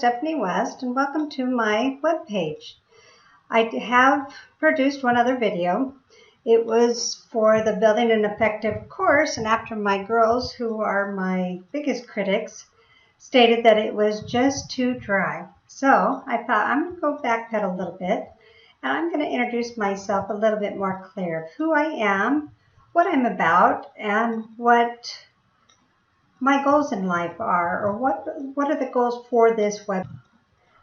Stephanie West, and welcome to my webpage. I have produced one other video. It was for the Building an Effective course, and after my girls, who are my biggest critics, stated that it was just too dry. So I thought I'm going to go backpedal a little bit, and I'm going to introduce myself a little bit more clear of who I am, what I'm about, and what my goals in life are, or what are the goals for this web.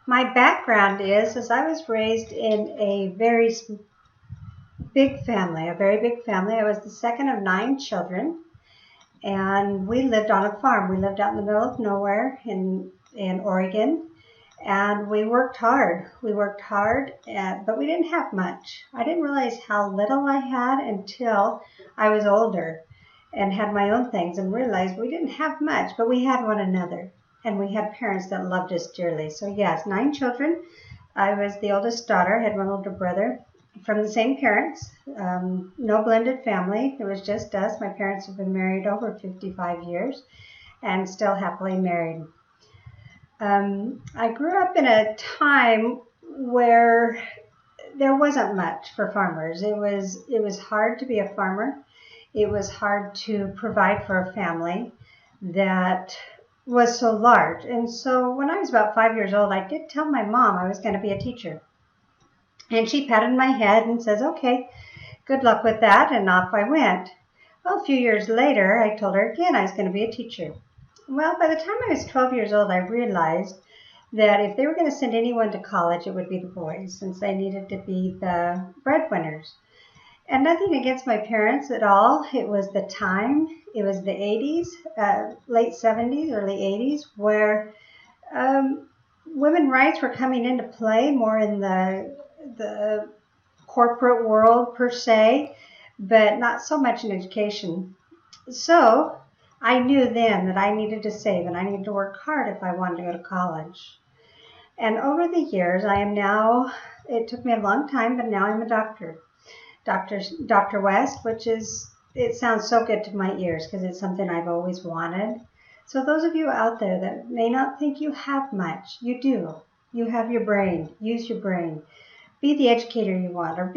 My background is I was raised in a very big family, a very big family. I was the second of 9 children, and we lived on a farm. We lived out in the middle of nowhere in Oregon, and we worked hard. But we didn't have much. I didn't realize how little I had until I was older and had my own things and realized we didn't have much, but we had one another. And we had parents that loved us dearly. So yes, 9 children. I was the oldest daughter, had one older brother from the same parents. No blended family. It was just us. My parents have been married over 55 years and still happily married. I grew up in a time where there wasn't much for farmers. It was hard to be a farmer. It was hard to provide for a family that was so large. And so when I was about 5 years old, I did tell my mom I was going to be a teacher. And she patted my head and says, okay, good luck with that. And off I went. Well, a few years later, I told her again I was going to be a teacher. Well, by the time I was 12 years old, I realized that if they were going to send anyone to college, it would be the boys, since they needed to be the breadwinners. And nothing against my parents at all. It was the time. It was the 80s, late 70s, early 80s, where women rights were coming into play more in the corporate world per se, but not so much in education. So I knew then that I needed to save and I needed to work hard if I wanted to go to college. And over the years, I am now, it took me a long time, but now I'm a doctor. Dr. West, which is, it sounds so good to my ears because it's something I've always wanted. So those of you out there that may not think you have much, you do. You have your brain. Use your brain. Be the educator you want, or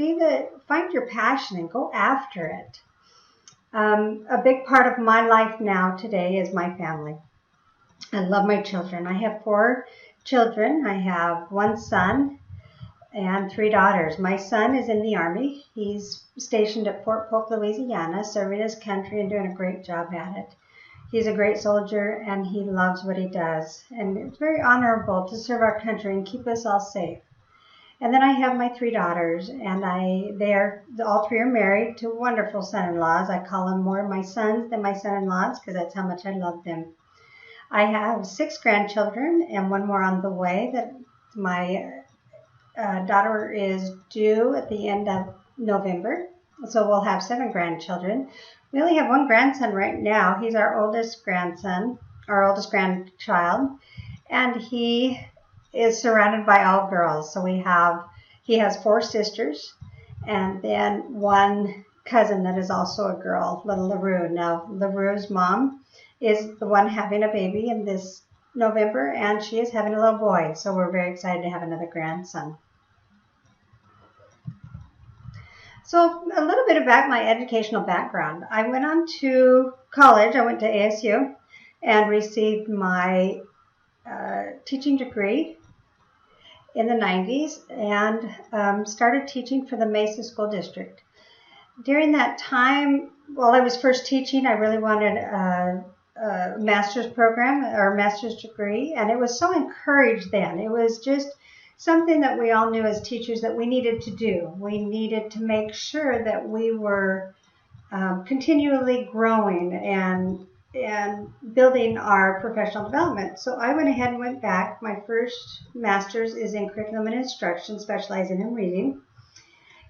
find your passion and go after it. A big part of my life now today is my family. I love my children. I have 4 children. I have 1 son and 3 daughters. My son is in the Army. He's stationed at Fort Polk, Louisiana, serving his country and doing a great job at it. He's a great soldier, and he loves what he does. And it's very honorable to serve our country and keep us all safe. And then I have my 3 daughters, and all 3 are married to wonderful son-in-laws. I call them more my sons than my son-in-laws because that's how much I love them. I have 6 grandchildren and 1 more on the way. That my daughter is due at the end of November, so we'll have 7 grandchildren. We only have 1 grandson right now. He's our oldest grandchild, and he is surrounded by all girls. So he has 4 sisters, and then 1 cousin that is also a girl, little LaRue. Now, LaRue's mom is the one having a baby in this November, and she is having a little boy, so we're very excited to have another grandson. So a little bit about my educational background. I went on to college. I went to ASU and received my teaching degree in the 90s and started teaching for the Mesa School District. During that time, while I was first teaching, I really wanted a master's program or master's degree, and it was so encouraged then. It was just something that we all knew as teachers that we needed to do. We needed to make sure that we were continually growing and building our professional development. So I went ahead and went back. My first master's is in curriculum and instruction, specializing in reading.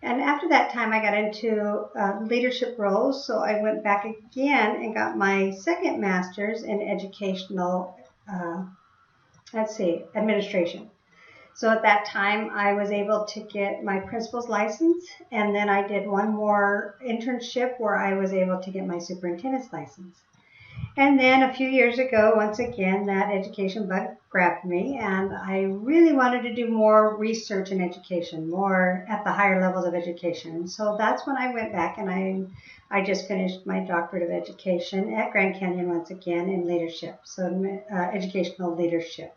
And after that time, I got into leadership roles. So I went back again and got my second master's in educational, administration. So at that time, I was able to get my principal's license, and then I did 1 more internship where I was able to get my superintendent's license. And then a few years ago, once again, that education bug grabbed me, and I really wanted to do more research in education, more at the higher levels of education. So that's when I went back and I just finished my doctorate of education at Grand Canyon once again in leadership, so educational leadership.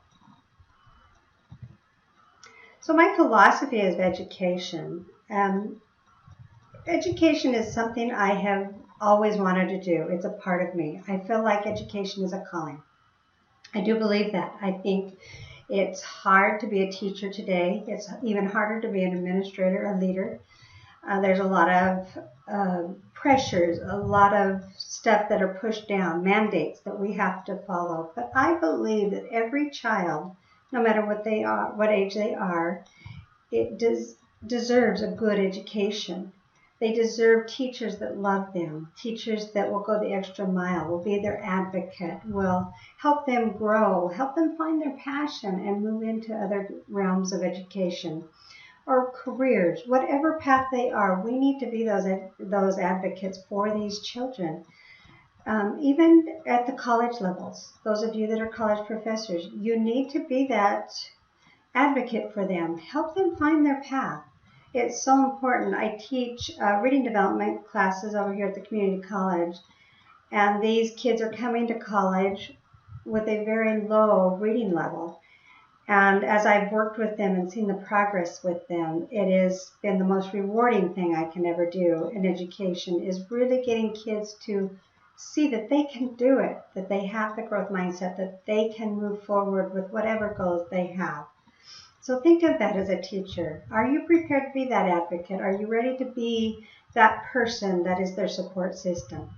So my philosophy of education, education is something I have always wanted to do. It's a part of me. I feel like education is a calling. I do believe that. I think it's hard to be a teacher today. It's even harder to be an administrator, a leader. There's a lot of pressures, a lot of stuff that are pushed down, mandates that we have to follow. But I believe that every child, no matter what they are, what age they are, it deserves a good education. They deserve teachers that love them, teachers that will go the extra mile, will be their advocate, will help them grow, help them find their passion and move into other realms of education or careers, whatever path they are. We need to be those advocates for these children. Even at the college levels, those of you that are college professors, you need to be that advocate for them. Help them find their path. It's so important. I teach reading development classes over here at the community college, and these kids are coming to college with a very low reading level. And as I've worked with them and seen the progress with them, it has been the most rewarding thing I can ever do in education, is really getting kids to see that they can do it, that they have the growth mindset, that they can move forward with whatever goals they have. So think of that as a teacher. Are you prepared to be that advocate? Are you ready to be that person that is their support system?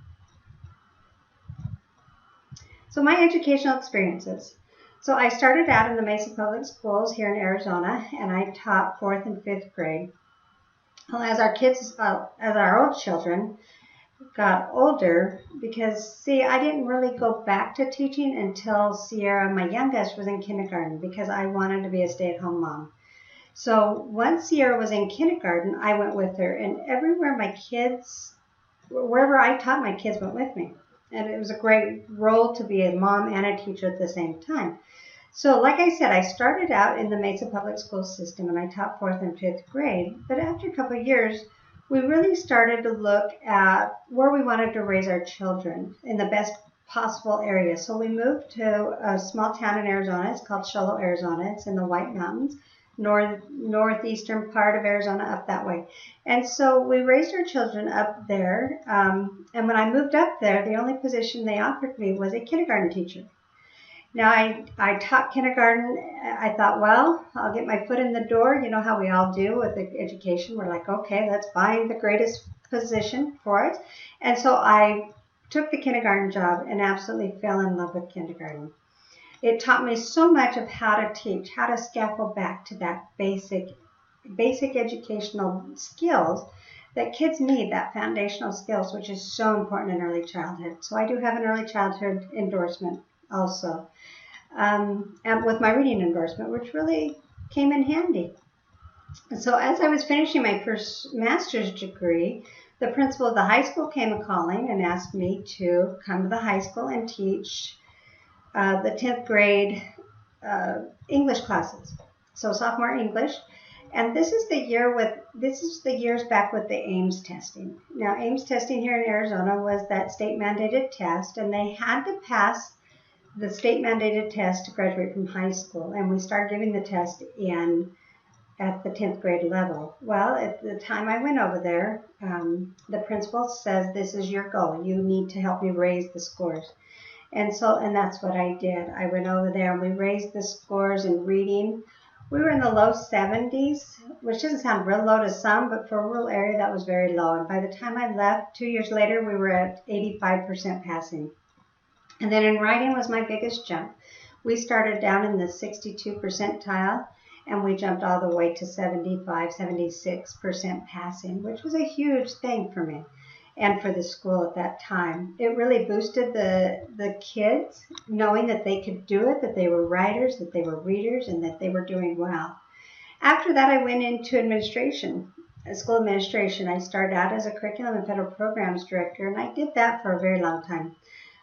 So my educational experiences. So I started out in the Mesa Public Schools here in Arizona, and I taught 4th and 5th grade. Well, as our old children got older, because see, I didn't really go back to teaching until Sierra, my youngest, was in kindergarten, because I wanted to be a stay-at-home mom. So once Sierra was in kindergarten, I went with her, and wherever I taught, my kids went with me. And it was a great role to be a mom and a teacher at the same time. So like I said, I started out in the Mesa Public School system, and I taught 4th and 5th grade. But after a couple of years, we really started to look at where we wanted to raise our children in the best possible area. So we moved to a small town in Arizona. It's called Sholo, Arizona. It's in the White Mountains, northeastern part of Arizona, up that way. And so we raised our children up there. And when I moved up there, the only position they offered me was a kindergarten teacher. Now, I taught kindergarten. I thought, well, I'll get my foot in the door. You know how we all do with the education. We're like, okay, let's find the greatest position for us. And so I took the kindergarten job and absolutely fell in love with kindergarten. It taught me so much of how to teach, how to scaffold back to that basic educational skills that kids need, that foundational skills, which is so important in early childhood. So I do have an early childhood endorsement also, and with my reading endorsement, which really came in handy. So as I was finishing my first master's degree, the principal of the high school came a-calling and asked me to come to the high school and teach the 10th grade English classes, so sophomore English. And this is the years back with the Ames testing. Now, Ames testing here in Arizona was that state mandated test, and they had to pass the state mandated test to graduate from high school, and we started giving the test at the 10th grade level. Well, at the time I went over there, the principal says, this is your goal. You need to help me raise the scores. And that's what I did. I went over there and we raised the scores in reading. We were in the low 70s, which doesn't sound real low to some, but for a rural area, that was very low. And by the time I left, 2 years later, we were at 85% passing. And then in writing was my biggest jump. We started down in the 62 percentile, and we jumped all the way to 75, 76% passing, which was a huge thing for me and for the school at that time. It really boosted the kids, knowing that they could do it, that they were writers, that they were readers, and that they were doing well. After that, I went into administration, school administration. I started out as a curriculum and federal programs director, and I did that for a very long time.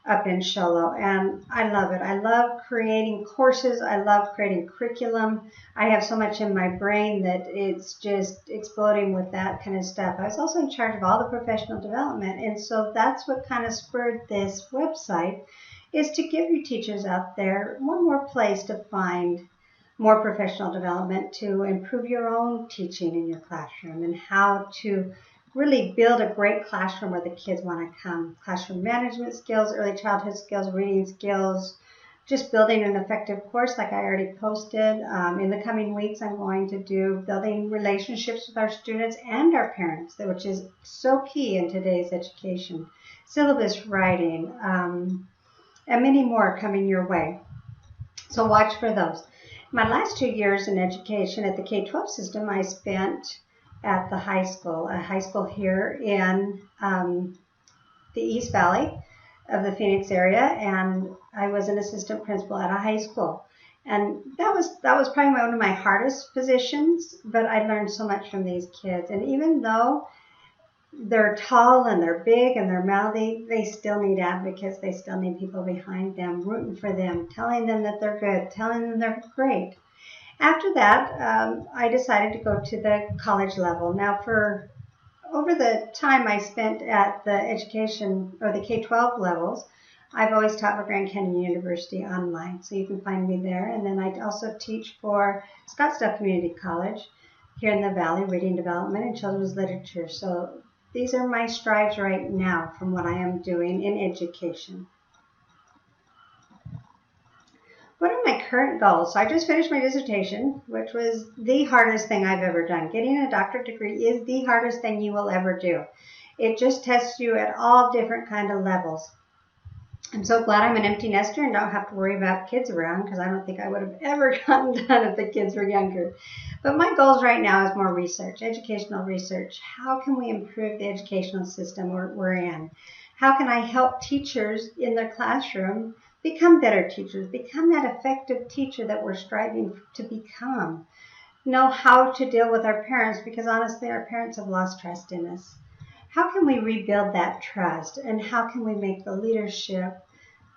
up in Show Low, and I love it. I love creating courses. I love creating curriculum. I have so much in my brain that it's just exploding with that kind of stuff. I was also in charge of all the professional development, and so that's what kind of spurred this website, is to give you teachers out there one more place to find more professional development, to improve your own teaching in your classroom, and how to really build a great classroom where the kids want to come. Classroom management skills, early childhood skills, reading skills, just building an effective course like I already posted. In the coming weeks, I'm going to do building relationships with our students and our parents, which is so key in today's education. Syllabus writing, and many more coming your way. So watch for those. My last 2 years in education at the K-12 system, I spent at the high school, a high school here in the East Valley of the Phoenix area, and I was an assistant principal at a high school. And that was probably one of my hardest positions, but I learned so much from these kids. And even though they're tall and they're big and they're mouthy, they still need advocates. They still need people behind them, rooting for them, telling them that they're good, telling them they're great. After that, I decided to go to the college level. Now, for over the time I spent at the education or the K-12 levels, I've always taught for Grand Canyon University online, so you can find me there. And then I also teach for Scottsdale Community College here in the Valley, reading development and children's literature. So these are my strives right now from what I am doing in education. What are my current goals? So I just finished my dissertation, which was the hardest thing I've ever done. Getting a doctorate degree is the hardest thing you will ever do. It just tests you at all different kind of levels. I'm so glad I'm an empty nester and don't have to worry about kids around, because I don't think I would have ever gotten done if the kids were younger. But my goals right now is more research, educational research. How can we improve the educational system we're in? How can I help teachers in their classroom become better teachers, become that effective teacher that we're striving to become? Know how to deal with our parents, because honestly, our parents have lost trust in us. How can we rebuild that trust, and how can we make the leadership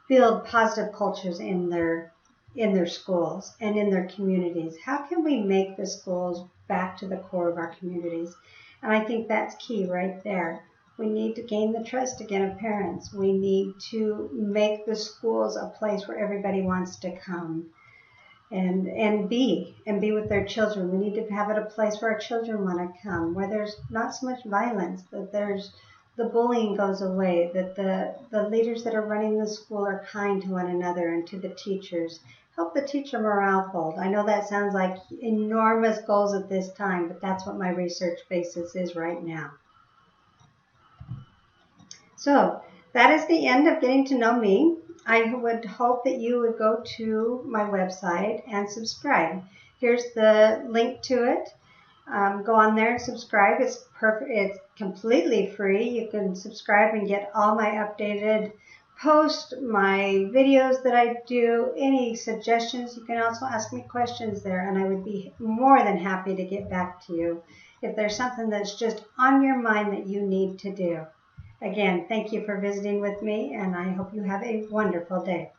build positive cultures in their schools and in their communities? How can we make the schools back to the core of our communities? And I think that's key right there. We need to gain the trust again of parents. We need to make the schools a place where everybody wants to come and be with their children. We need to have it a place where our children want to come, where there's not so much violence, that the bullying goes away, that the leaders that are running the school are kind to one another and to the teachers. Help the teacher morale fold. I know that sounds like enormous goals at this time, but that's what my research basis is right now. So that is the end of getting to know me. I would hope that you would go to my website and subscribe. Here's the link to it. Go on there and subscribe. It's perfect. It's completely free. You can subscribe and get all my updated posts, my videos that I do, any suggestions. You can also ask me questions there, and I would be more than happy to get back to you if there's something that's just on your mind that you need to do. Again, thank you for visiting with me, and I hope you have a wonderful day.